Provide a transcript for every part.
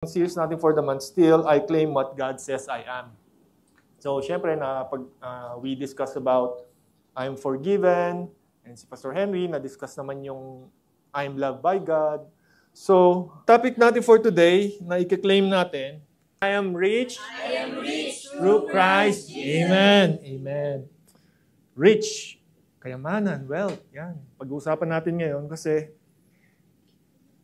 Series natin for the month, Still I Claim What God Says I Am. So, syempre, we discuss about I'm forgiven, and si Pastor Henry, na-discuss naman yung I'm loved by God. So, topic natin for today, na i-claim natin, I am rich through Christ. Amen. Amen. Rich, kayamanan, wealth, yan. Pag-uusapan natin ngayon kasi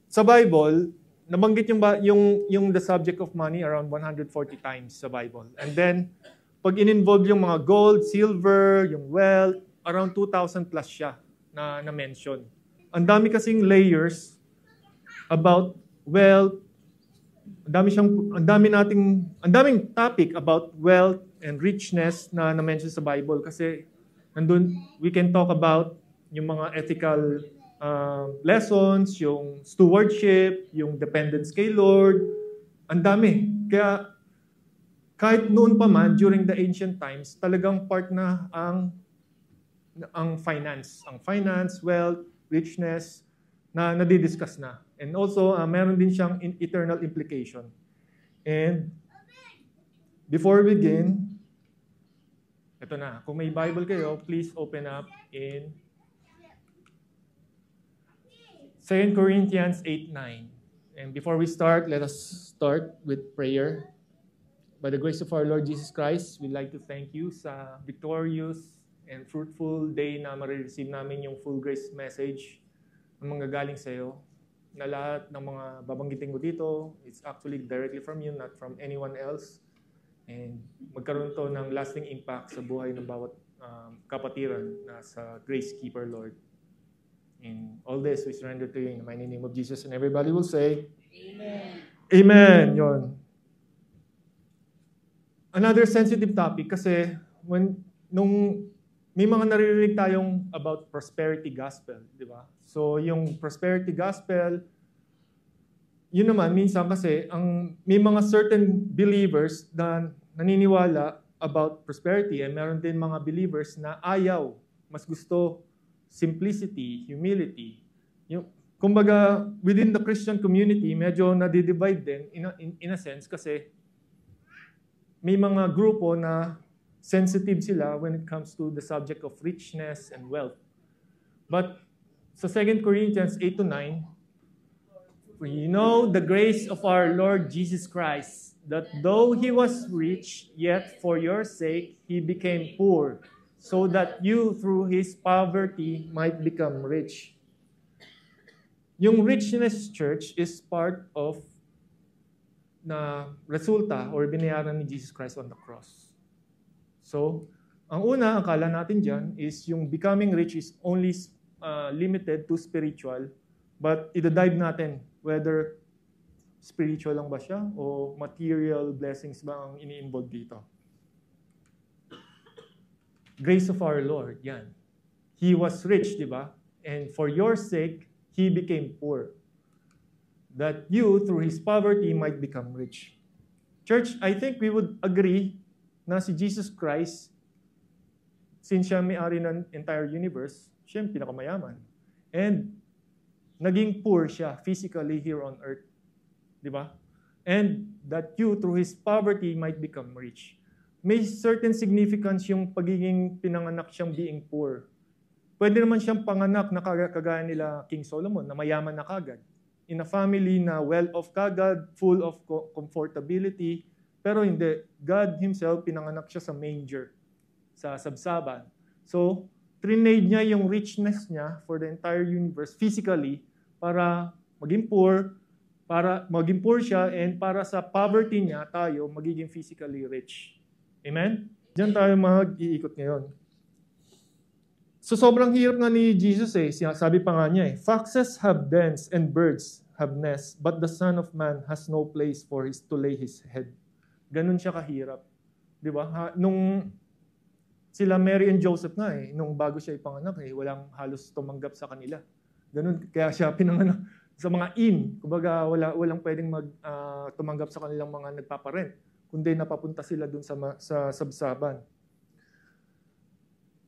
sa Bible, nabanggit yung the subject of money around 140 times sa Bible. And then, pag in-involve yung mga gold, silver, yung wealth, around 2,000 plus siya na mention. Ang dami kasing layers about wealth. Ang daming topic about wealth and richness na mention sa Bible kasi nandun we can talk about yung mga ethical lessons, yung stewardship, yung dependence kay Lord. Ang dami. Kaya kahit noon pa man, during the ancient times, talagang part na ang finance. Ang finance, wealth, richness, na nadidiscuss na. And also, meron din siyang eternal implication. And before we begin, ito na. Kung may Bible kayo, please open up in 2 Corinthians 8:9. And before we start, let us start with prayer. By the grace of our Lord Jesus Christ, we'd like to thank you sa victorious and fruitful day na marireceive namin yung full grace message na manggagaling sa iyo. Na lahat ng mga babanggitin ko dito, it's actually directly from you, not from anyone else. And magkaroon to ng lasting impact sa buhay ng bawat kapatiran na sa Grace Keeper, Lord. In all this, we surrender to you in the mighty name of Jesus. And everybody will say, Amen. Amen. Yun. Another sensitive topic kasi nung may mga naririnig tayong about prosperity gospel, di ba? So yung prosperity gospel, yun naman, minsan kasi may mga certain believers na naniniwala about prosperity and meron din mga believers na ayaw, mas gusto simplicity, humility. Kumbaga, within the Christian community, medyo nadi-divide din in a sense kasi may mga grupo na sensitive sila when it comes to the subject of richness and wealth. But sa 2 Corinthians 8-9, for you know the grace of our Lord Jesus Christ, that though He was rich, yet for your sake He became poor, so that you through His poverty might become rich. Yung richness church is part of na resulta or binayaran ni Jesus Christ on the cross. So, ang una, akala natin dyan is yung becoming rich is only limited to spiritual, but ida-dive natin whether spiritual lang ba siya o material blessings ba ang ini-involve dito. Grace of our Lord, yan. He was rich, di ba? And for your sake, He became poor. That you, through His poverty, might become rich. Church, I think we would agree na si Jesus Christ, since siya may-ari ng entire universe, siya yung pinakamayaman. And naging poor siya physically here on earth. Di ba? And that you, through His poverty, might become rich. May certain significance yung pagiging pinanganak siyang being poor. Pwede naman siyang panganak na kagaya nila King Solomon, na mayaman na kagad. In a family na well-off kagad, full of comfortability, pero hindi. God Himself, pinanganak siya sa manger, sa sabsaban. So, trinade niya yung richness niya for the entire universe physically para maging poor siya, and para sa poverty niya, tayo, magiging physically rich. Amen? Diyan tayo mag-iikot ngayon. So sobrang hirap nga ni Jesus sabi pa nga niya foxes have dens and birds have nests, but the Son of Man has no place to lay His head. Ganun siya kahirap. Di ba? Nung sila Mary and Joseph nga nung bago siya ipanganak walang halos tumanggap sa kanila. Ganun, kaya siya pinanganak sa mga kumbaga walang pwedeng tumanggap sa kanilang mga nagpaparent, kundi napapunta sila dun sa sabsaban.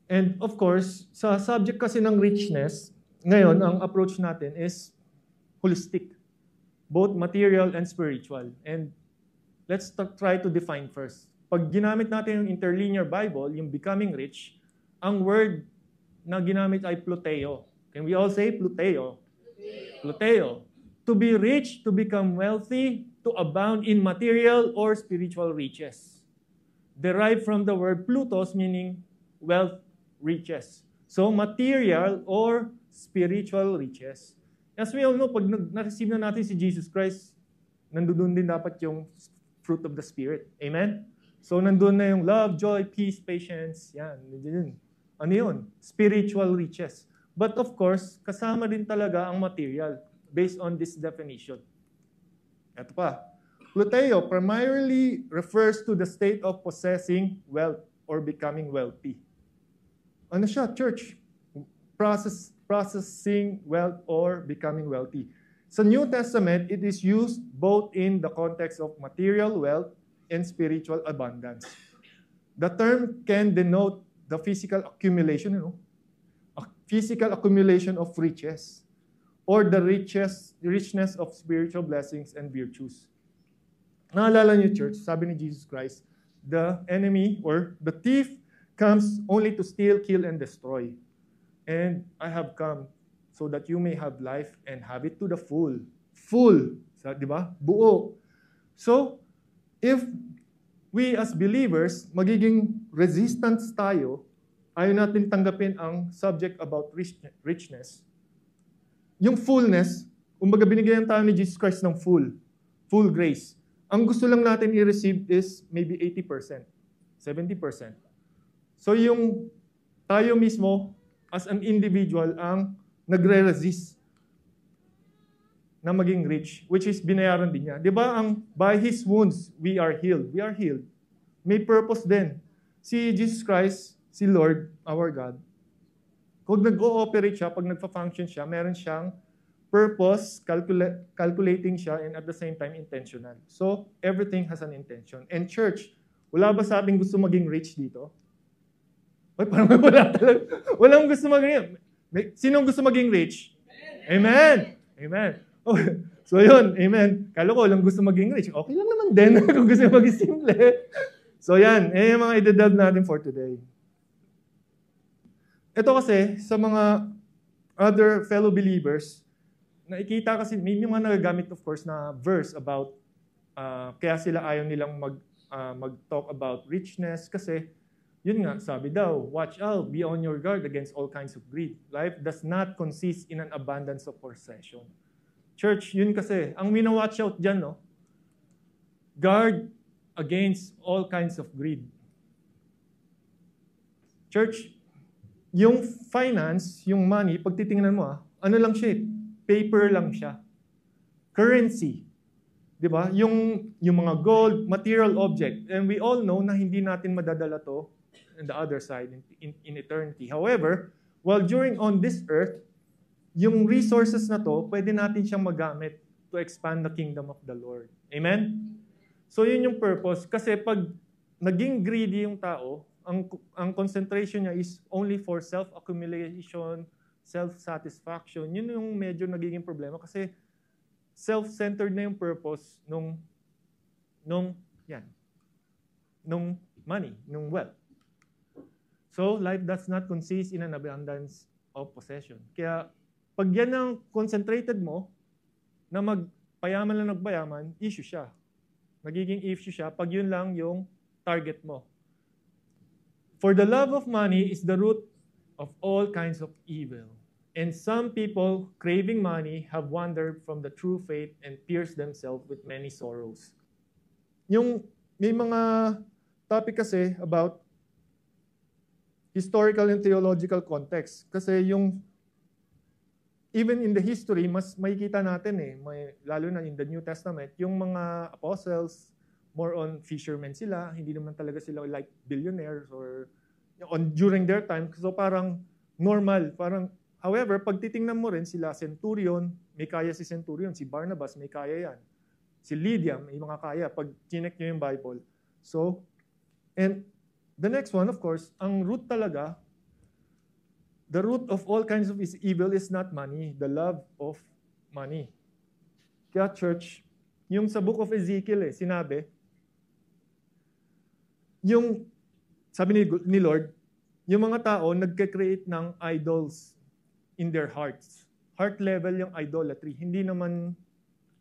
And of course, sa subject kasi ng richness, ngayon ang approach natin is holistic. both material and spiritual. And let's try to define first. Pag ginamit natin yung interlinear Bible, yung becoming rich, ang word na ginamit ay pluteo. Can we all say pluteo? Pluteo. To be rich, to become wealthy, to abound in material or spiritual riches. Derived from the word plutos, meaning wealth, riches. So, material or spiritual riches. As we all know, pag na-receive na natin si Jesus Christ, nandun din dapat yung fruit of the Spirit. Amen? So, nandun na yung love, joy, peace, patience. Yan. Ano yun? Spiritual riches. But of course, kasama din talaga ang material based on this definition. Ito pa. Pluteo primarily refers to the state of possessing wealth or becoming wealthy. Ano siya, church? Processing wealth or becoming wealthy. Sa New Testament, it is used both in the context of material wealth and spiritual abundance. The term can denote the physical accumulation, physical accumulation of riches, or the richness of spiritual blessings and virtues. Naalala niyo, church, sabi ni Jesus Christ, the enemy or the thief comes only to steal, kill, and destroy. And I have come so that you may have life and have it to the full. Full. Di ba? Buo. So, if we as believers, magiging resistance tayo, ayaw natin tanggapin ang subject about richness. Yung fullness, kumbaga binigyan tayo ni Jesus Christ ng full grace. Ang gusto lang natin i-receive is maybe 80%, 70%. So yung tayo mismo, as an individual, ang nagre-resist na maging rich, which is binayaran din niya. Di ba, by His wounds, we are healed. We are healed. May purpose din. Si Jesus Christ, si Lord, our God, kung nag-ooperate siya, pag nagpa-function siya, meron siyang purpose, calculating siya, and at the same time, intentional. So, everything has an intention. And church, wala ba sa ating gusto maging rich dito? Ay, parang wala talaga. Walang gusto maging rich. Sinong gusto maging rich? Amen! Amen. Oh, so yun, amen. Kala ko walang gusto maging rich. Okay lang naman din kung gusto maging simple. So yan, yung mga i-delve natin for today. Ito kasi, sa mga other fellow believers, nakikita kasi, may mga nagagamit of course na verse about, kaya sila ayaw nilang mag-talk about richness kasi, yun nga, sabi daw, watch out, be on your guard against all kinds of greed. Life does not consist in an abundance of possession. Church, yun kasi, ang watch out dyan, no? Guard against all kinds of greed. Church, yung finance, yung money, pag titingnan mo, ano lang siya, paper lang siya. Currency. Di ba? Yung mga gold, material object. And we all know na hindi natin madadala to on the other side, in eternity. However, while on this earth, yung resources na to, pwede natin siyang magamit to expand the kingdom of the Lord. Amen? So yun yung purpose. Kasi pag naging greedy yung tao, ang concentration niya is only for self-accumulation, self-satisfaction. Yun yung medyo nagiging problema kasi self-centered na yung purpose nung money, nung wealth. So, life does not consist in an abundance of possession. Kaya, pag yan ang concentrated mo, na magpayaman lang nagpayaman, issue siya. Magiging issue siya pag yun lang yung target mo. For the love of money is the root of all kinds of evil. And some people craving money have wandered from the true faith and pierced themselves with many sorrows. May mga topic kasi about historical and theological context. Kasi even in the history, mas makikita natin lalo na in the New Testament, yung mga apostles, more on fishermen sila, hindi naman talaga sila like billionaires or during their time. So parang normal, however, pag titingnan mo rin sila, centurion, may kaya si centurion, si Barnabas, may kaya yan. Si Lydia, may mga kaya, pag chinek nyo yung Bible. So, and the next one, of course, ang root talaga, the root of all kinds of evil is not money, the love of money. Kaya church, yung sa book of Ezekiel sinabi, sabi ni Lord, yung mga tao nagka-create ng idols in their hearts. Heart level yung idolatry. Hindi naman,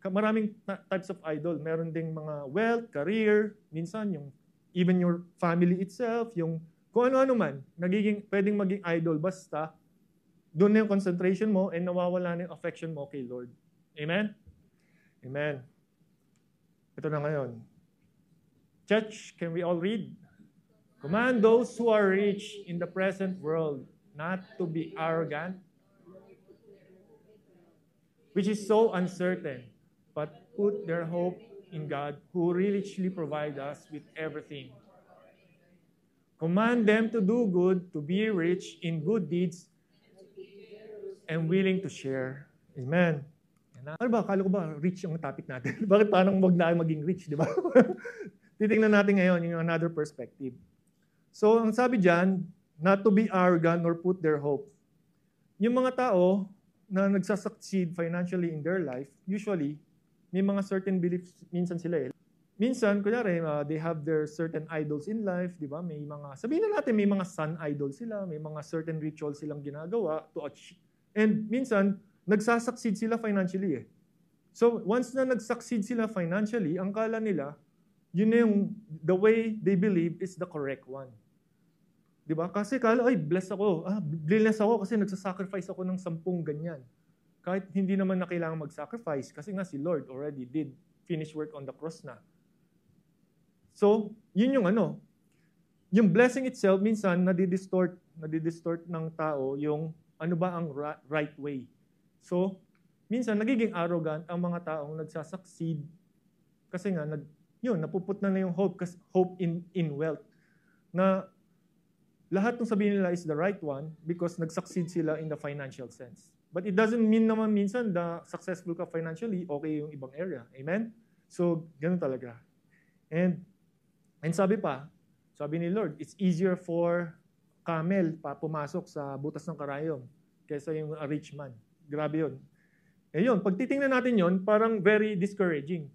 maraming types of idol. Meron ding mga wealth, career, minsan even your family itself, yung kung ano-ano man, pwedeng maging idol. Basta, doon na yung concentration mo and nawawala na yung affection mo kay Lord. Amen? Amen. Ito na ngayon. Church, can we all read? Command those who are rich in the present world not to be arrogant, which is so uncertain, but put their hope in God, who richly provides us with everything. Command them to do good, to be rich in good deeds, and willing to share. Amen. Ano ba? Akala ko ba rich ang topic natin? Bakit parang wag na maging rich, di ba? Titingnan natin ngayon yung another perspective. So, ang sabi dyan, not to be arrogant or put their hope. Yung mga tao na nagsasucceed financially in their life, usually, may mga certain beliefs minsan sila Minsan, kunyari, they have their certain idols in life, di ba? May mga, sabihin na natin, may mga sun idols sila, may mga certain rituals silang ginagawa to achieve. And minsan, nagsasucceed sila financially So, once na nagsucceed sila financially, ang kala nila, yun na yung, the way they believe is the correct one. Di ba? Kasi kala, ay, blessed ako. Blessed ako kasi nagsasacrifice ako ng 10 ganyan. Kahit hindi naman na kailangan mag-sacrifice kasi nga si Lord already did finish work on the cross na. So, yun yung yung blessing itself, minsan, nadidistort ng tao yung ano ba ang right way. So, minsan, nagiging arrogant ang mga taong nagsasucceed kasi nga, napuput na yung hope in wealth. Na lahat ng sabihin nila is the right one because nag-succeed sila in the financial sense. But it doesn't mean naman minsan na successful ka financially, okay yung ibang area. Amen? So, ganun talaga. And sabi ni Lord, it's easier for camel pumasok sa butas ng karayom kaysa yung rich man. Grabe yun. Yun, pag titingnan natin yun, parang very discouraging.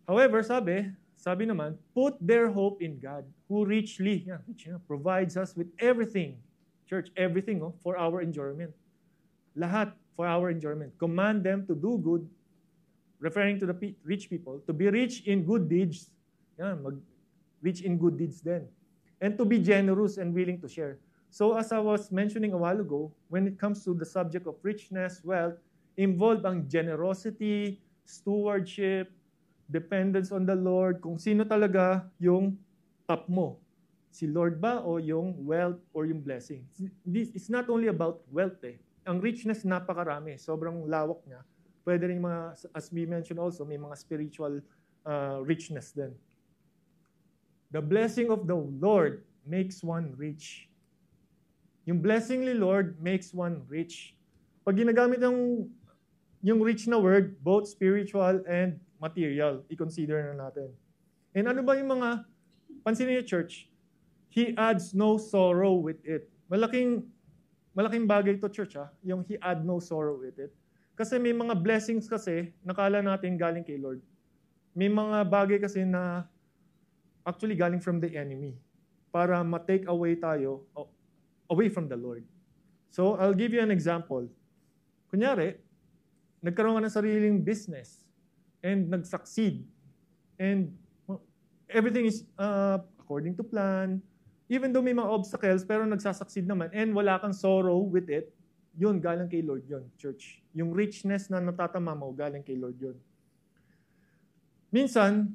However, sabi naman, put their hope in God, who richly provides us with everything. Church, everything for our enjoyment. Lahat for our enjoyment. Command them to do good, referring to the rich people, to be rich in good deeds. Rich in good deeds then. And to be generous and willing to share. So as I was mentioning a while ago, when it comes to the subject of richness, wealth, involved ang generosity, stewardship, dependence on the Lord, kung sino talaga yung top mo. Si Lord ba o yung wealth or yung blessing? It's not only about wealth Ang richness napakarami, sobrang lawak niya. Pwede rin as we mentioned also, may mga spiritual richness din. The blessing of the Lord makes one rich. Yung blessing ni Lord makes one rich. Pag ginagamit yung rich na word, both spiritual and material, i-consider na natin. And ano ba yung mga, pansinin niyo church, He adds no sorrow with it. Malaking bagay to church yung He add no sorrow with it. Kasi may mga blessings kasi, nakala natin galing kay Lord. May mga bagay kasi na actually galing from the enemy para ma-take away tayo away from the Lord. So, I'll give you an example. Kunyari, nagkaroon ka ng sariling business and nag-succeed. And everything is according to plan. Even though may mga obstacles, pero nagsasucceed naman and wala kang sorrow with it, yun, galing kay Lord yun, church. Yung richness na natatama mo, galing kay Lord yun. Minsan,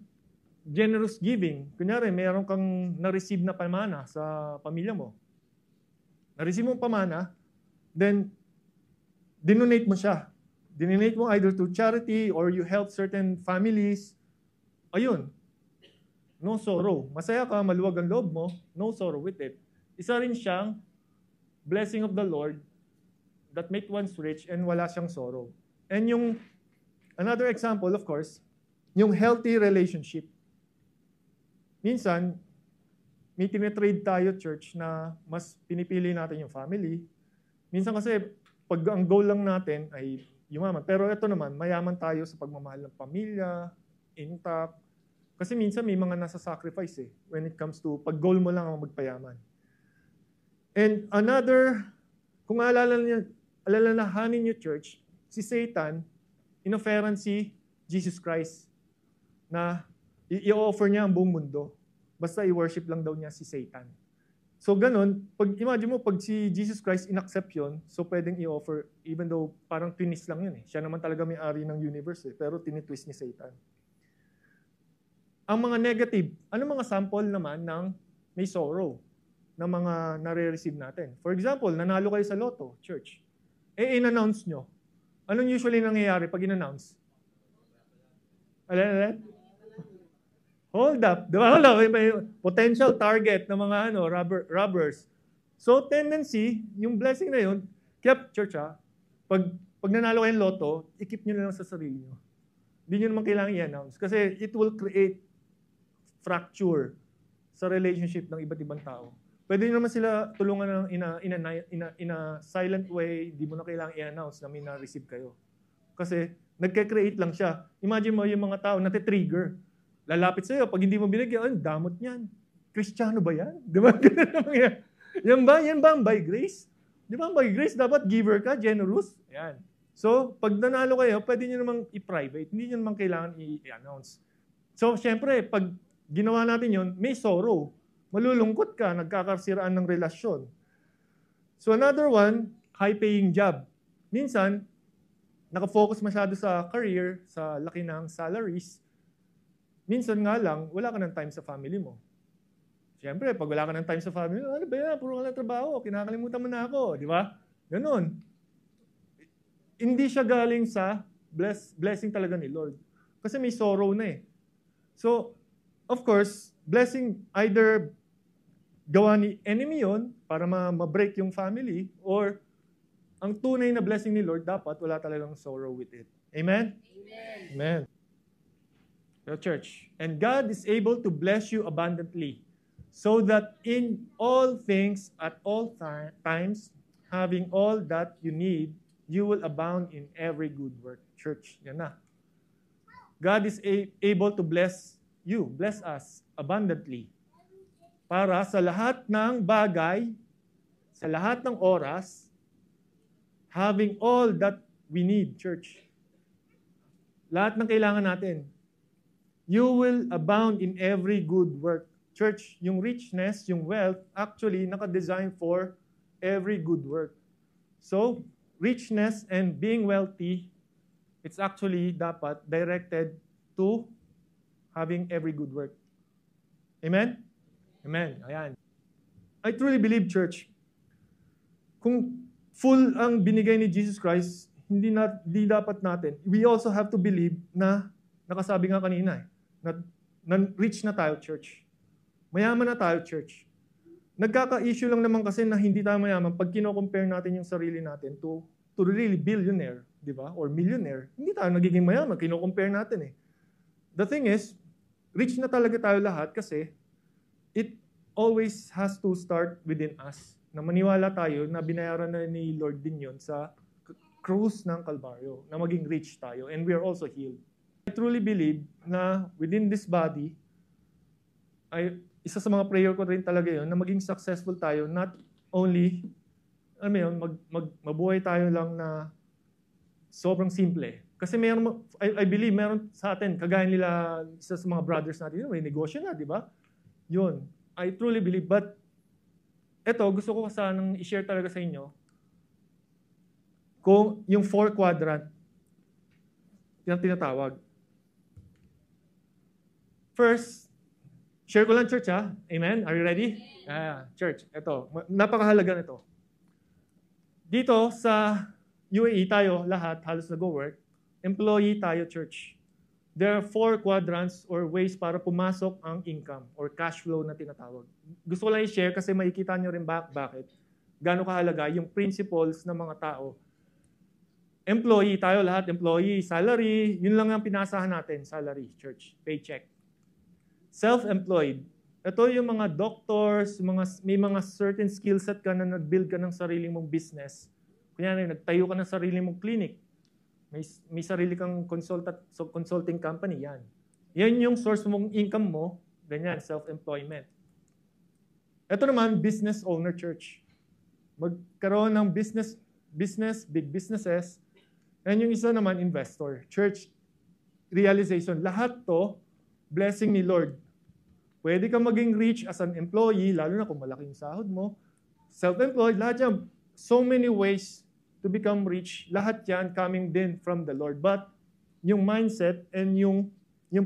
generous giving. Kunyari, mayroon kang na-receive na pamana sa pamilya mo. Na-receive mo pamana, then, dinonate mo siya. Dinonate mo either to charity or you help certain families. Ayun. No sorrow. Masaya ka, maluwag ang loob mo, no sorrow with it. Isa rin siyang blessing of the Lord that make one's rich and wala siyang sorrow. And another example, of course, yung healthy relationship. Minsan, may tinitrade tayo, church, na mas pinipili natin yung family. Minsan kasi, pag ang goal lang natin ay yumaman. Pero ito naman, mayaman tayo sa pagmamahal ng pamilya, intact. Kasi minsan may mga nasa sacrifice when it comes to pag goal mo lang ang magpayaman. And another, kung alalahanin niyo church, si Satan, inoferan si Jesus Christ na i-offer niya ang buong mundo. Basta i-worship lang daw niya si Satan. So ganun, imagine mo, pag si Jesus Christ inaccept yun, so pwedeng i-offer, even though parang twist lang yun Siya naman talaga may-ari ng universe pero tinitwist ni Satan. Ang mga negative, ano mga sample naman ng may sorrow na mga nare-receive natin? For example, nanalo kayo sa loto, church. In-announce nyo. Anong usually nangyayari pag in-announce? Alin? Hold up. Diba? Hold up. May potential target ng mga robbers. So, tendency, yung blessing na yun, kaya church pag nanalo kayong loto, i-keep nyo na lang sa sarili nyo. Hindi nyo naman kailangan i-announce. Kasi it will create fracture sa relationship ng iba't ibang tao. Pwede nyo naman sila tulungan in a silent way, hindi mo na kailangan i-announce na may na-receive kayo. Kasi nagka-create lang siya. Imagine mo yung mga tao nati-trigger. Lalapit sa'yo, pag hindi mo binigyan, damot niyan. Kristiyano ba yan? Di ba? Yan ba ang by grace? Di ba ang by grace, dapat giver ka, generous? Yan. So, pag nanalo kayo, pwede nyo namang i-private. Hindi nyo namang kailangan i-announce. So, syempre, pag ginawa natin yon, may sorrow. Malulungkot ka, nagkakarsiraan ng relasyon. So, another one, high-paying job. Minsan, nakafocus masyado sa career, sa laki ng salaries. Minsan nga lang, wala ka ng time sa family mo. Siyempre, pag wala ka ng time sa family, ano ba yan? Puro ka lang trabaho. Kinakalimutan mo na ako. Di ba? Ganon. Hindi siya galing sa blessing talaga ni Lord. Kasi may sorrow na So, of course, blessing either gawa ni enemy yon para ma-break yung family, or ang tunay na blessing ni Lord, dapat wala talagang sorrow with it. Amen? Amen. Amen. So, church, and God is able to bless you abundantly, so that in all things, at all times, having all that you need, you will abound in every good work. Church, yan na. God is able to bless us abundantly, para sa lahat ng bagay, sa lahat ng oras, having all that we need, church. Lahat ng kailangan natin. You will abound in every good work. Church, yung richness, yung wealth, actually naka-design for every good work. So, richness and being wealthy, it's actually dapat directed to having every good work. Amen? Amen. Ayan. I truly believe, church, kung full ang binigay ni Jesus Christ, hindi dapat natin. We also have to believe na, nakasabi nga kanina na rich na tayo, church. Mayaman na tayo, church. Nagkaka-issue lang naman kasi na hindi tayo mayaman pag kino-compare natin yung sarili natin to really billionaire, di ba? Or millionaire. Hindi tayo nagiging mayaman, kino-compare natin The thing is, rich na talaga tayo lahat kasi it always has to start within us. Na maniwala tayo na binayaran na ni Lord din yun sa krus ng Kalbaryo, na maging rich tayo, and we are also healed. I truly believe na within this body, isa sa mga prayer ko rin talaga yun, na maging successful tayo, not only, mabuhay tayo lang na sobrang simple. Kasi I believe, meron sa atin, kagaya nila, isa sa mga brothers natin, may negosyo na, di ba? Yun. I truly believe. But, eto, gusto ko sanang i-share talaga sa inyo, kung yung 4 quadrant, yung tinatawag. First, share ko lang, church, Amen? Are you ready? Church, eto, napakahalaga nito. Dito sa UAE tayo, lahat, halos nag-work, employee tayo, church. There are 4 quadrants or ways para pumasok ang income or cash flow na tinatawag. Gusto ko lang i-share kasi makikita nyo rin bakit. Gaano kahalaga yung principles ng mga tao. Employee tayo, lahat employee, salary, yun lang ang pinasahan natin, salary, church, paycheck. Self-employed. Ito yung mga doctors, may mga certain skill set ka na nag-build ka ng sarili mong business. Kunyari, nagtayo ka ng sarili mong clinic. May sarili kang consulting company, yan. Yan yung source mong income mo, ganyan, self-employment. Ito naman, business owner church. Magkaroon ng business, big businesses, and yung isa naman, investor. Church realization. Lahat to, blessing ni Lord. Pwede ka maging rich as an employee, lalo na kung malaki yung sahod mo. Self-employed, lahat yan. So many ways to become rich. Lahat yan coming din from the Lord. But yung mindset and yung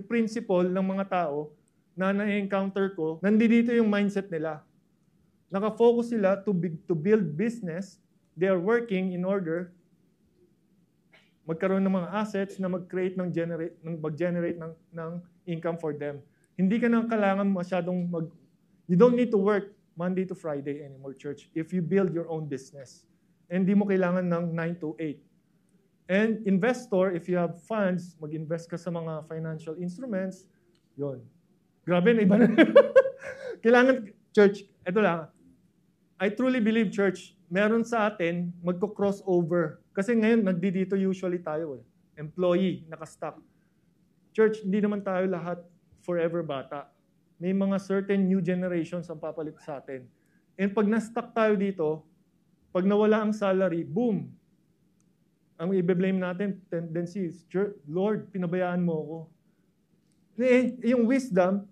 principle ng mga tao na na-encounter ko, nandito yung mindset nila. Naka-focus sila to build business. They are working in order magkaroon ng mga assets na mag-create mag-generate ng income for them. Hindi ka na kailangan masyadong you don't need to work Monday to Friday anymore, church, if you build your own business. And hindi mo kailangan ng 9 to 8. And investor, if you have funds, mag-invest ka sa mga financial instruments, yon. Grabe, na iba na. Kailangan, church, ito lang. I truly believe, church, meron sa atin magko-crossover. Kasi ngayon, nagdidito usually tayo. Employee, nakastock. Church, hindi naman tayo lahat forever bata. May mga certain new generations ang papalit sa atin. And pag na-stuck tayo dito, pag nawala ang salary, boom! Ang i-blame natin, tendency is, Lord, pinabayaan mo ako. Yung wisdom,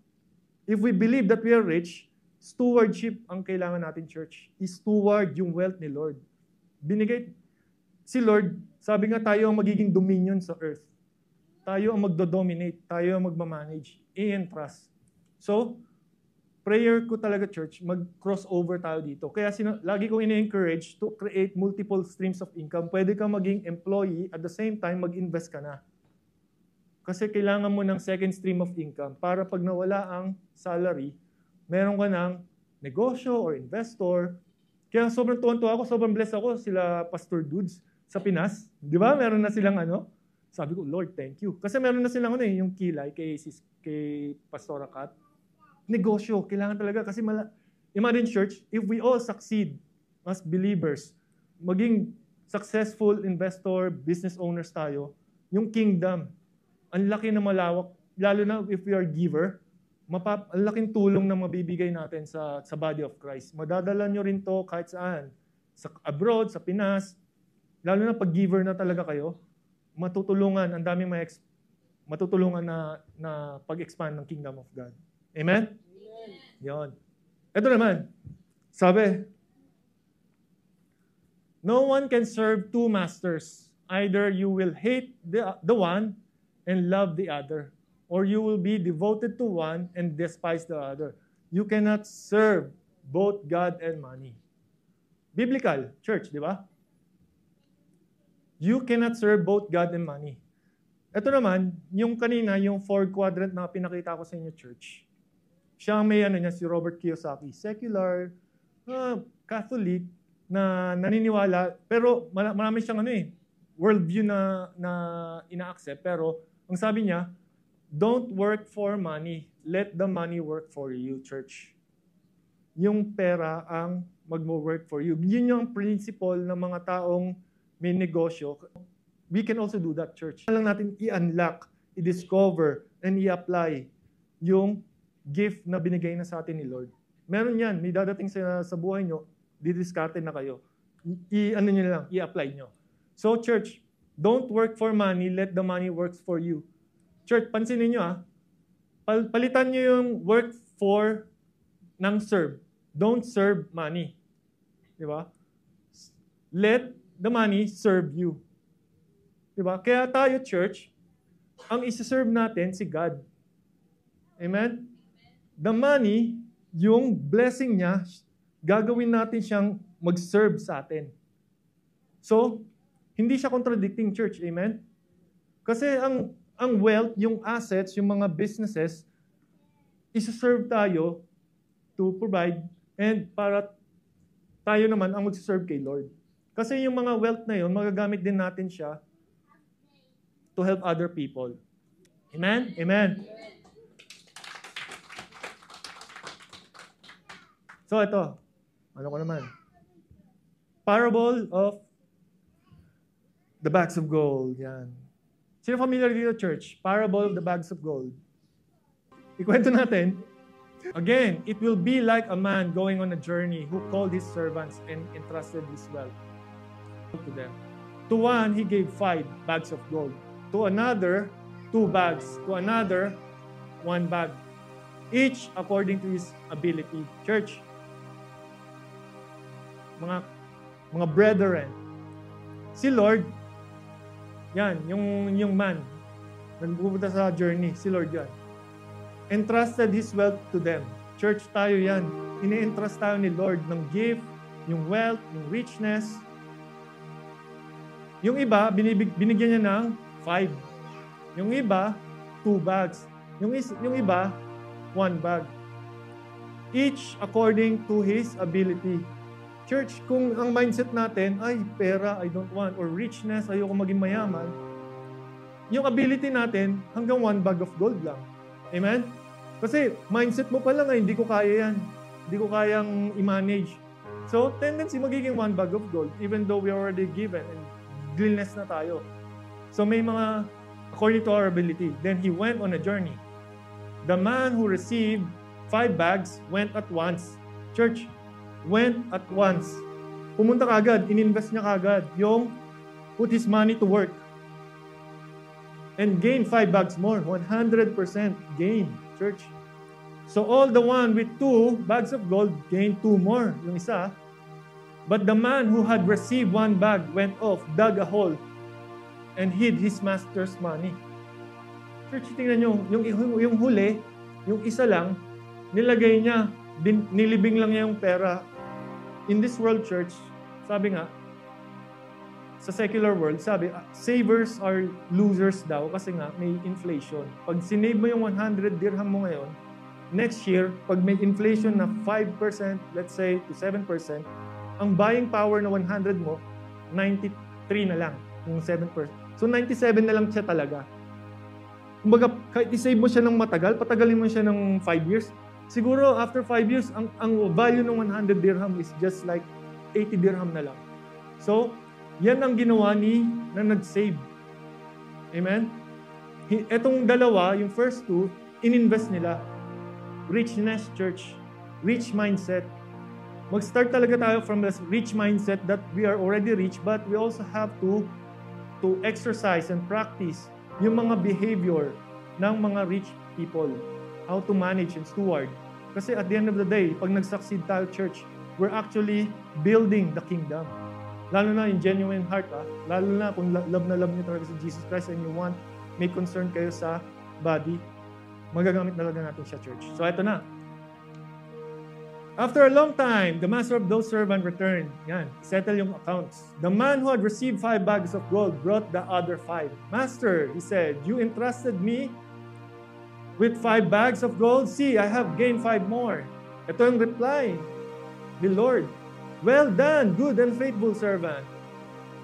if we believe that we are rich, stewardship ang kailangan natin, church. I-steward yung wealth ni Lord. Binigay, si Lord, sabi nga tayo ang magiging dominion sa earth. Tayo ang magdo-dominate. Tayo ang magmamanage. Trust. So, prayer ko talaga, church, mag-crossover tayo dito. Kaya lagi kong ina-encourage to create multiple streams of income. Pwede kang maging employee, at the same time, mag-invest ka na. Kasi kailangan mo ng second stream of income para pag nawala ang salary, meron ka ng negosyo or investor. Kaya sobrang tuwan-tuwa ako, sobrang blessed ako sila Pastor Dudes sa Pinas. Di ba? Meron na silang sabi ko, Lord, thank you. Kasi meron na silang yung kilay kay Pastor Kat. Negosyo, kailangan talaga. Kasi imagine, church, if we all succeed as believers, maging successful investor, business owners tayo, yung kingdom, ang laki na malawak, lalo na if we are giver, ang laking tulong na mabibigay natin sa body of Christ. Madadala nyo rin to kahit saan. Sa abroad, sa Pinas, lalo na pag giver na talaga kayo, matutulungan, ang daming matutulungan na pag-expand ng kingdom of God. Amen? Yon. Ito naman, sabi, no one can serve two masters. Either you will hate the one and love the other, or you will be devoted to one and despise the other. You cannot serve both God and money. Biblical, church, di ba? You cannot serve both God and money. Ito naman, yung kanina, yung 4 quadrant na pinakita ko sa inyo, church. Siya may si Robert Kiyosaki, secular, Catholic, na naniniwala, pero marami siyang worldview na ina-accept, pero ang sabi niya, don't work for money. Let the money work for you, church. Yung pera ang mag-work for you. Yun yung principle ng mga taong may negosyo. We can also do that, church. Lang natin i-unlock, i-discover, and i-apply yung gift na binigay na sa atin ni Lord. Meron yan. May dadating sa buhay nyo, didiskarte na kayo. Nyo lang, i-apply nyo. So, church, don't work for money, let the money work for you. Church, pansinin nyo palitan nyo yung work for ng serve. Don't serve money. Di ba? Let the money serve you. Di ba? Kaya tayo, church, ang isa-serve natin si God. Amen? The money, yung blessing niya, gagawin natin siyang mag-serve sa atin. So, hindi siya contradicting, church. Amen? Kasi ang wealth, yung assets, yung mga businesses, isa-serve tayo to provide and para tayo naman ang mag-serve kay Lord. Kasi yung mga wealth na yun, magagamit din natin siya to help other people. Amen? Amen. So ito, ano ko naman? Parable of The bags of gold. Yan. Sino familiar dito, church? Parable of the bags of gold. Ikwento natin. Again, it will be like a man going on a journey who called his servants and entrusted his wealth to them. To one, he gave 5 bags of gold. To another, 2 bags. To another, 1 bag. Each according to his ability. Church, mga brethren, si Lord, yan, yung man, nagpupunta sa journey, si Lord yan. Entrusted His wealth to them. Church, tayo yan. Ini-entrust tayo ni Lord ng gift, yung wealth, yung richness. Yung iba, binigyan niya ng 5. Yung iba, 2 bags. Yung iba, 1 bag. Each according to his ability. Church, kung ang mindset natin, ay, pera, I don't want, or richness, ayoko maging mayaman, yung ability natin, hanggang 1 bag of gold lang. Amen? Kasi mindset mo pa lang, ay, hindi ko kaya yan. Hindi ko kayang i-manage. So, tendency magiging 1 bag of gold, even though we already given, and glillness na tayo. So, may mga, according to our ability. Then he went on a journey. The man who received 5 bags went at once. Church, went at once. Pumunta kagad, ininvest niya kagad, yung put his money to work. And gain 5 bags more, 100% gain, church. So all the one with 2 bags of gold gained 2 more, yung isa. But the man who had received 1 bag went off, dug a hole, and hid his master's money. Church, tingnan nyo, yung huli, yung isa lang, nilagay niya, nilibing lang niya yung pera. In this world, church, sabi nga, sa secular world, sabi, savers are losers daw kasi nga may inflation. Pag sinave mo yung 100 dirham mo ngayon, next year, pag may inflation na 5%, let's say to 7%, ang buying power na 100 mo, 93 na lang, yung 7%. So 97 na lang siya talaga. Kumbaga, kahit isave mo siya ng matagal, patagalin mo siya ng 5 years, siguro after 5 years, ang value ng 100 dirham is just like 80 dirham na lang. So, yan ang ginawa na nag-save. Amen? Etong dalawa, yung first 2, ininvest nila. Richness, church. Rich mindset. Mag-start talaga tayo from this rich mindset that we are already rich, but we also have to exercise and practice yung mga behavior ng mga rich people. How to manage and steward. Kasi at the end of the day, pag nag-succeed tayo, church, we're actually building the kingdom. Lalo na in genuine heart, lalo na kung love na love niyo talaga si Jesus Christ and you want, may concern kayo sa body, magagamit talaga natin siya, church. So, ito na. After a long time, the master of those servants returned. Yan, settle yung accounts. The man who had received 5 bags of gold brought the other 5. Master, he said, you entrusted me with 5 bags of gold. See, I have gained 5 more. Ito yung reply ni Lord. Well done, good and faithful servant.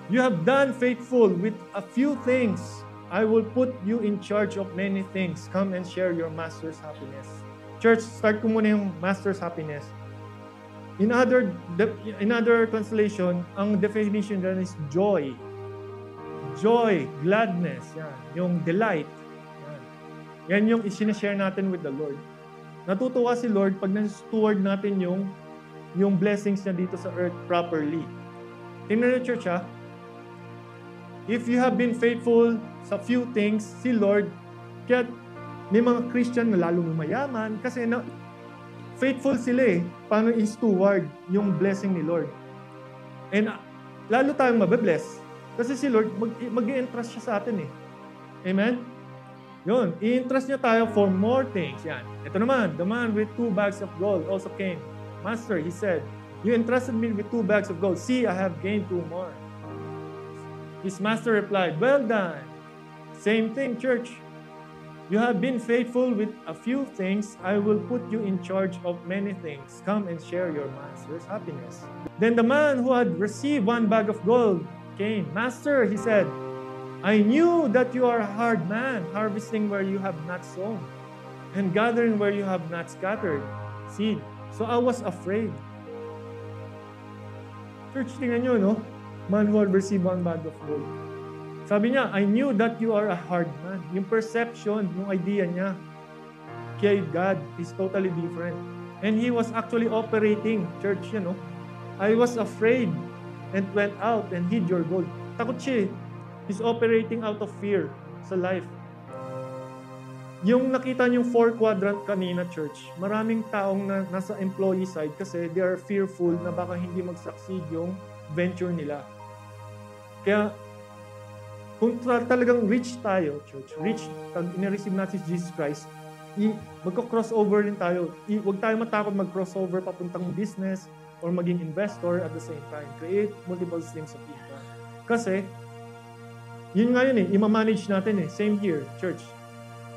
You have done faithful with a few things. I will put you in charge of many things. Come and share your master's happiness. Church, start ko muna yung master's happiness. In other translation, ang definition dyan is joy. Joy, gladness, yan. Yung delight. Yan yung isinashare natin with the Lord. Natutuwa si Lord pag na-steward natin yung blessings niya dito sa earth properly. Tingnan niyo, church, ha? If you have been faithful sa few things, si Lord, kaya may mga Christian na lalong mayaman kasi faithful sila paano i-steward yung blessing ni Lord. And lalo tayong mabe-bless kasi si Lord, mag-i-entrust siya sa atin Amen? Yun, i-entrust niya tayo for more things. Yan. Ito naman, the man with 2 bags of gold also came. Master, he said, you entrusted me with 2 bags of gold. See, I have gained 2 more. His master replied, well done. Same thing, church. You have been faithful with a few things. I will put you in charge of many things. Come and share your master's happiness. Then the man who had received 1 bag of gold came. Master, he said, I knew that you are a hard man, harvesting where you have not sown, and gathering where you have not scattered seed. So I was afraid. Church, tingnan nyo, no? Man who had received 1 bag of gold. Sabi niya, I knew that you are a hard man. Yung perception, yung idea niya kay God is totally different. And he was actually operating, church, I was afraid and went out and hid your gold. Takot siya. He's operating out of fear sa life. Yung nakita niyong 4 quadrant kanina, church, maraming taong nasa employee side kasi they are fearful na baka hindi mag-succeed yung venture nila. Kaya, kung talagang rich tayo, church, rich, pag inireceive natin si Jesus Christ, magka-crossover din tayo. Huwag tayo matakot mag-crossover papuntang business or maging investor at the same time. Create multiple streams of income. Kasi, yun nga yun i-manage natin Same here, church.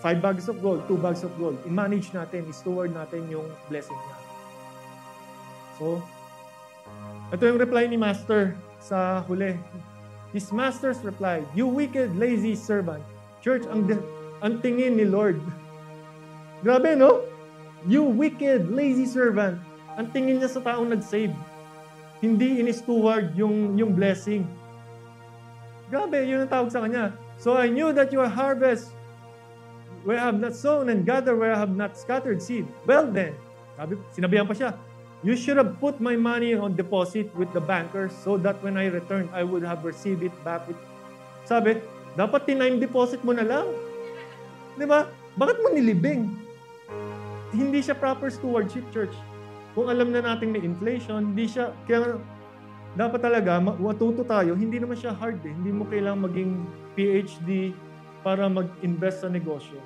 5 bags of gold, 2 bags of gold. I-manage natin, i-steward natin yung blessing niya. So, ito yung reply ni Master sa huli. His masters replied, "You wicked, lazy servant." Church, ang tingin ni Lord. Grabe, no? You wicked, lazy servant. Ang tingin niya sa taong nag-save. Hindi in-steward yung blessing. Grabe, yun ang tawag sa kanya. So I knew that you are harvest where I have not sown and gather where I have not scattered seed. Well then, sinabihan pa siya, you should have put my money on deposit with the bankers so that when I return, I would have received it back. Sabi, dapat tinime deposit mo na lang. Di ba? Bakit mo nilibing? Hindi siya proper stewardship, church. Kung alam na natin may inflation, hindi siya, kaya dapat talaga, matuto tayo, hindi naman siya hard Hindi mo kailangang maging PhD para mag-invest sa negosyo.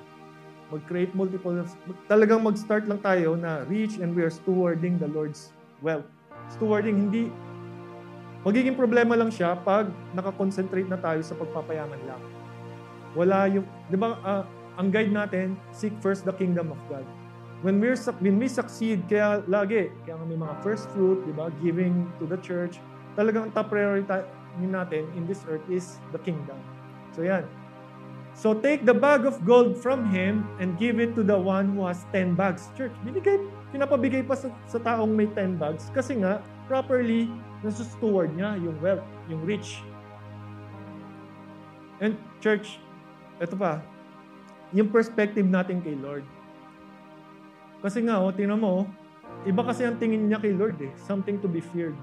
Mag-create multiple, talagang mag-start lang tayo na rich and we are stewarding the Lord's wealth. Stewarding, hindi, magiging problema lang siya pag nakakonsentrate na tayo sa pagpapayaman lang. Wala yung, di ba, ang guide natin, seek first the kingdom of God. When we succeed, kaya may mga first fruit, di ba, giving to the church, talagang top priority natin in this earth is the kingdom. So yan. So take the bag of gold from him and give it to the one who has 10 bags. Church, pinapabigay pa sa taong may 10 bags kasi nga, properly, nasa-steward niya yung wealth, yung rich. And church, ito pa, yung perspective natin kay Lord. Kasi nga, tingnan mo, iba kasi ang tingin niya kay Lord something to be feared.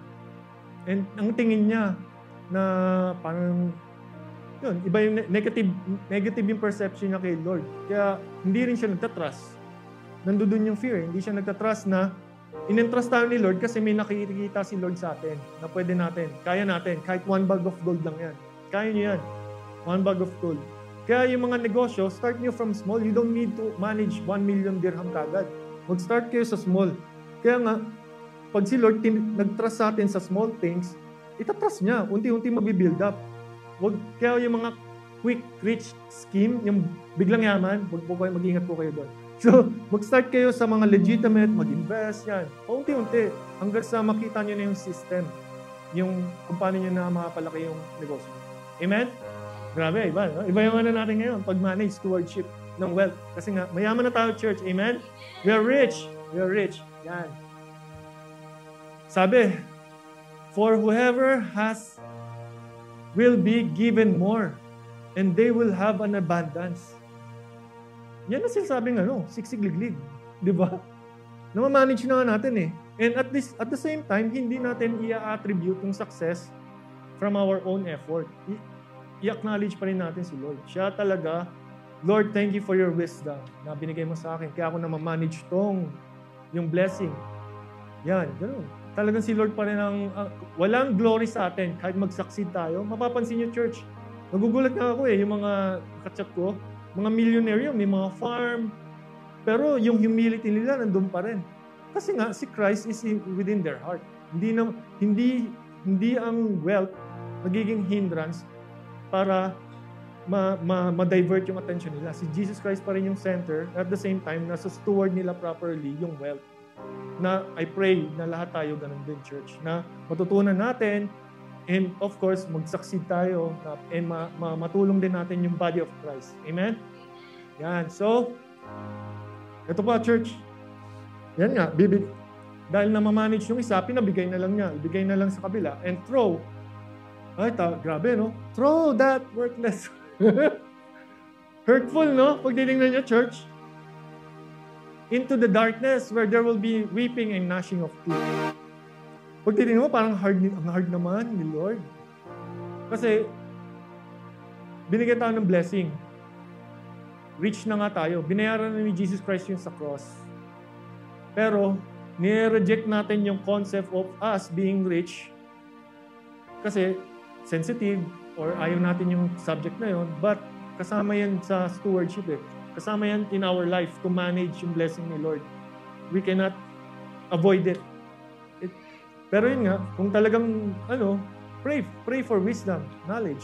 And ang tingin niya na parang, yun, iba yung negative yung perception niya kay Lord. Kaya hindi rin siya nagtatrust. Nandun yung fear. Hindi siya nagtatrust na in-entrust tayo ni Lord kasi may nakikita si Lord sa atin na pwede natin, kaya natin, kahit 1 bag of gold lang yan. Kaya niyo yan. 1 bag of gold. Kaya yung mga negosyo, start niyo from small. You don't need to manage 1 million dirham kagad. Mag-start kayo sa small. Kaya nga, pag si Lord nag-trust sa atin sa small things, itatrust niya. Unti-unti mag-build up. Kaya yung mga quick, rich scheme, yung biglang yaman, mag-ingat po kayo doon. So, mag-start kayo sa mga legitimate, mag-invest, yan. Paunti-unti, hanggang sa makita nyo na yung system, yung kung paano nyo na makapalaki yung negosyo. Amen? Grabe, iba. No? Iba yung natin ngayon, pag-manage stewardship ng wealth. Kasi nga, mayaman na tayo, church. Amen? We are rich. We are rich. Yan. Sabi, for whoever has will be given more, and they will have an abundance. Yan na sinasabing siksik-liglig. Di ba? Namamanage na nga natin And at the same time, hindi natin i-attribute yung success from our own effort. I-acknowledge pa rin natin si Lord. Siya talaga, Lord, thank you for your wisdom na binigay mo sa akin. Kaya ako namamanage yung blessing. Yan, ganoon. Talagang si Lord pa rin walang glory sa atin. Kahit mag-succeed tayo, mapapansin niyo, church. Nagugulat nga ako yung mga kachat ko, mga millionaire yun, may mga farm. Pero yung humility nila nandun pa rin. Kasi nga, si Christ is within their heart. Hindi ang wealth nagiging hindrance para ma-divert yung attention nila. Si Jesus Christ pa rin yung center. At the same time, nasa steward nila properly yung wealth. Na I pray na lahat tayo ganun din, church. Na matutunan natin and of course, mag-succeed tayo and matulong din natin yung body of Christ. Amen? Yan. So, ito pa, church. Yan nga, dahil na ma-manage yung isa, pinabigay na lang niya. Ibigay na lang sa kabila and throw Ay, grabe, no? Throw that worthless. Hurtful, no? Pag dinignan niyo, church. Into the darkness where there will be weeping and gnashing of teeth. Pag tinignan mo, parang ang hard naman ni Lord. Kasi, binigyan tayo ng blessing. Rich na nga tayo. Binayaran na ni Jesus Christ yung sa cross. Pero, nire-reject natin yung concept of us being rich kasi sensitive or ayaw natin yung subject na yun. But, kasama yan sa stewardship eh. Kasama yan in our life to manage yung blessing ni Lord. We cannot avoid it. Pero yun nga, kung talagang, pray for wisdom, knowledge.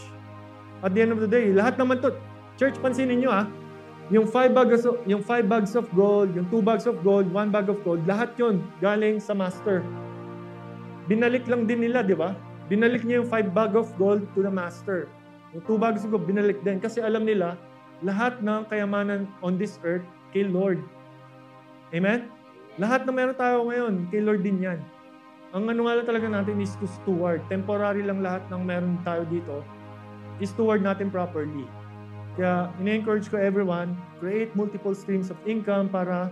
At the end of the day, lahat naman to, church, pansinin nyo yung 5 bags of gold, yung 2 bags of gold, 1 bag of gold, lahat yun galing sa master. Binalik lang din nila, di ba? Binalik niya yung 5 bag of gold to the master. Yung 2 bags of gold, binalik din. Kasi alam nila, lahat ng kayamanan on this earth, kay Lord. Amen? Lahat na meron tayo ngayon, kay Lord din yan. Ang ano nga lang talaga natin is to steward. Temporary lang lahat ng meron tayo dito. I-steward natin properly. Kaya, ina-encourage ko everyone, create multiple streams of income para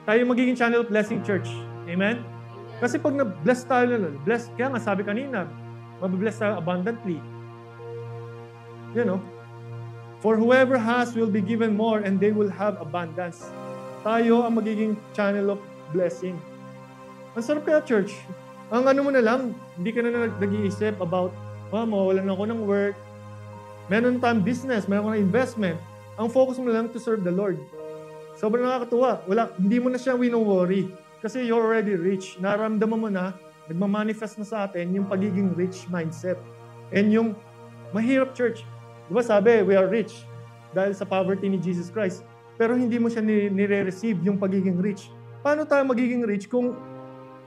tayo magiging channel of blessing church. Amen? Kasi pag na-bless tayo, kaya nga sabi kanina, mabibless tayo abundantly. You know? For whoever has will be given more and they will have abundance. Tayo ang magiging channel of blessing. Ang sarap kaya, church. Ang ano mo na lang, hindi ka na nag-iisip about, mawawalan ako ng work, meron tayong business, meron ka ng investment. Ang focus mo lang to serve the Lord. Sobrang nakakatuwa. Hindi mo na siya wino-worry. Kasi you're already rich. Naramdaman mo na, nagmamanifest na sa atin yung pagiging rich mindset. And yung mahirap, church. Diba sabi, we are rich dahil sa poverty ni Jesus Christ. Pero hindi mo siya nire-receive yung pagiging rich. Paano tayo magiging rich kung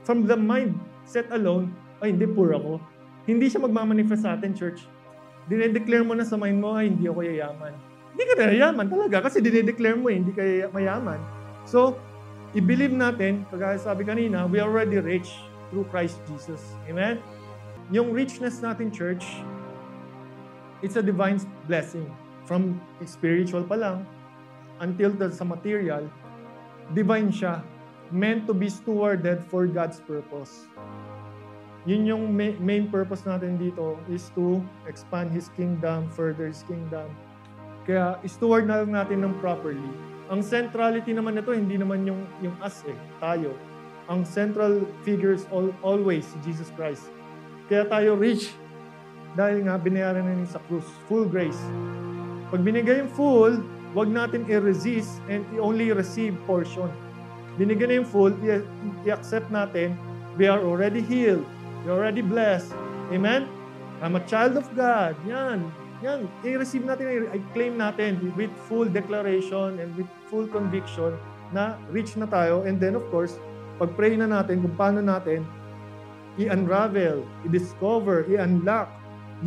from the mindset alone, ay hindi, poor ako. Hindi siya magmamanifest sa atin, church. Dinedeclare mo na sa mind mo, ay hindi ako yayaman. Hindi ka na yayaman talaga kasi dinedeclare mo hindi ka mayaman. So, i-believe natin, kagaya sabi kanina, we are already rich through Christ Jesus. Amen? Yung richness natin, church, it's a divine blessing. From spiritual pa lang, until sa material, divine siya. Meant to be stewarded for God's purpose. Yun yung main purpose natin dito is to expand His kingdom, further His kingdom. Kaya steward na lang natin ng properly. Ang centrality naman nito, hindi naman yung us tayo. Ang central figure is always Jesus Christ. Kaya tayo rich dahil nga binayaran na niya sa krus. Full grace. Pag binigay yung full, wag natin i-resist and only receive portion. Binigyan na yung full, i-accept natin, we are already healed. We're already blessed. Amen? I'm a child of God. Yan. I-receive natin, i-claim natin with full declaration and with full conviction na rich na tayo. And then of course, pag-pray na natin kung paano natin i-unravel, i-discover, i-unlock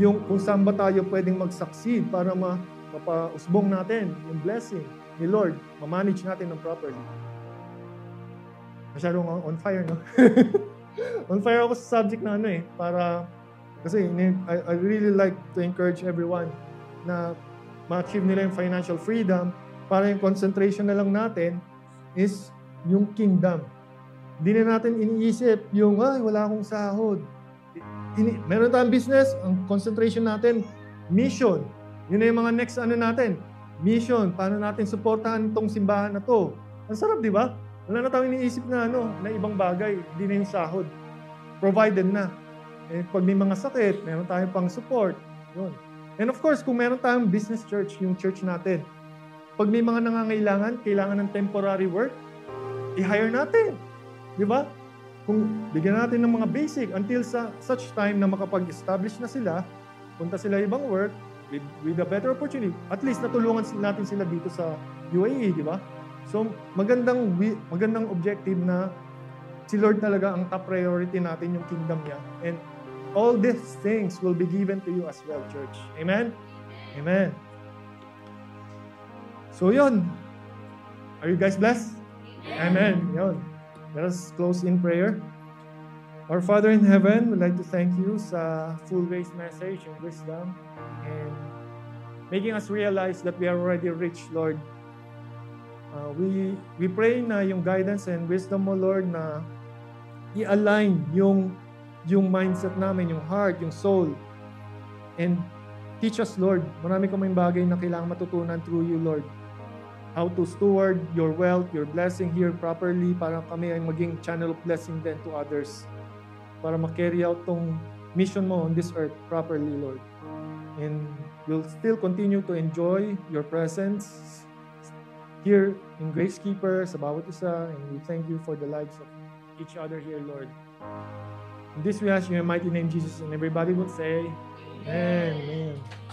yung kung saan ba tayo pwedeng mag-succeed para mapausbong natin yung blessing ni Lord. Ma-manage natin ng properly. Masyadong on fire, no? On fire ako sa subject na kasi I really like to encourage everyone na ma-achieve nila yung financial freedom para yung concentration na lang natin is yung kingdom. Hindi na natin iniisip yung, wala akong sahod. Meron tayong business, ang concentration natin, mission. Yun na yung mga next natin, mission. Paano natin supportahan itong simbahan na to? Ang sarap, di ba? Wala na tayong iniisip na na ibang bagay, hindi na yung sahod. Provided na. And pag may mga sakit, meron tayong pang support. Yun. And of course, kung meron tayong business church, yung church natin, pag may mga nangangailangan, kailangan ng temporary work, i-hire natin. Di ba? Kung bigyan natin ng mga basic until sa such time na makapag-establish na sila, punta sila ibang work with a better opportunity. At least natulungan natin sila dito sa UAE, di ba? So, magandang objective na si Lord talaga ang top priority natin, yung kingdom niya. And all these things will be given to you as well, church. Amen? Amen. So, yun. Are you guys blessed? Amen. Yun. Let us close in prayer. Our Father in Heaven, we'd like to thank you sa full grace message and wisdom and making us realize that we are already rich, Lord. We pray na yung guidance and wisdom mo, Lord, na i-align yung mindset namin, yung heart, yung soul. And teach us, Lord. Marami kaming bagay na kailangang matutunan through you, Lord. How to steward your wealth, your blessing here properly para kami ay maging channel of blessing then to others. Para ma-carry out tong mission mo on this earth properly, Lord. And we'll still continue to enjoy your presence here in Gracekeeper, sa bawat isa, and we thank you for the lives of each other here, Lord. In this we ask you in your mighty name, Jesus, and everybody would say, Amen. Amen.